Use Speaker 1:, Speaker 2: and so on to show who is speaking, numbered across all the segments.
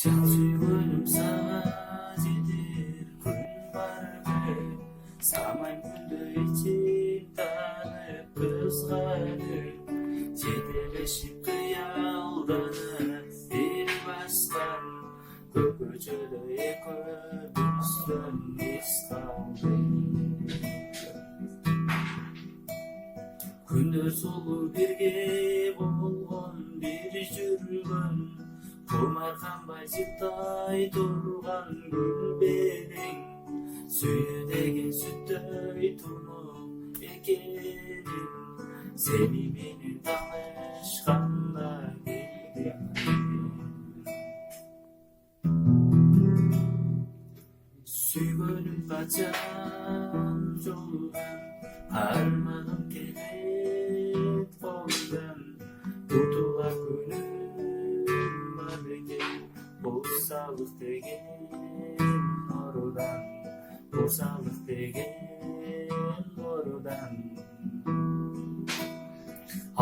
Speaker 1: 수йгонум сага жетер күн барбы самай күндө ичип танып кызганып жетелешип кыялданып бир баскан көчөдө экөөбүздөн эс калды. Күндөр сулуу бирге болгон бир жүргөн кумар канбай жыптай турган гүлберең сүйүү деген сүттөй тунуп экенин сени менен таанышканда билдим. Суйгонум качан жолугам арманым келет колумдан тутулар күнүм бар бекен курсалык деген орудан курсалык деген орудан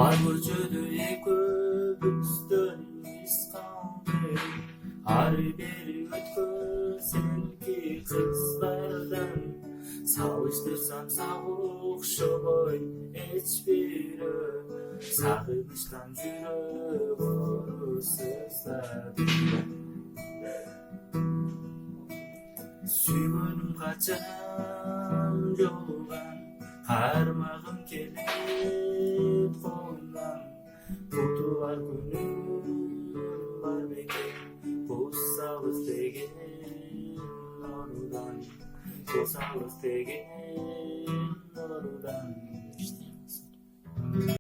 Speaker 1: ар көчөдө экөөбүздөн из калды ары бери өткөн селки кыздардан салыштырсам сага окшобой эч бирөө сагынычтан жүрөк оорусуздады. Суйгонум качан жолугам кармагым келет колумдан тутулар күнүм бар бекен курсалык деген орудан курсалык деген орудан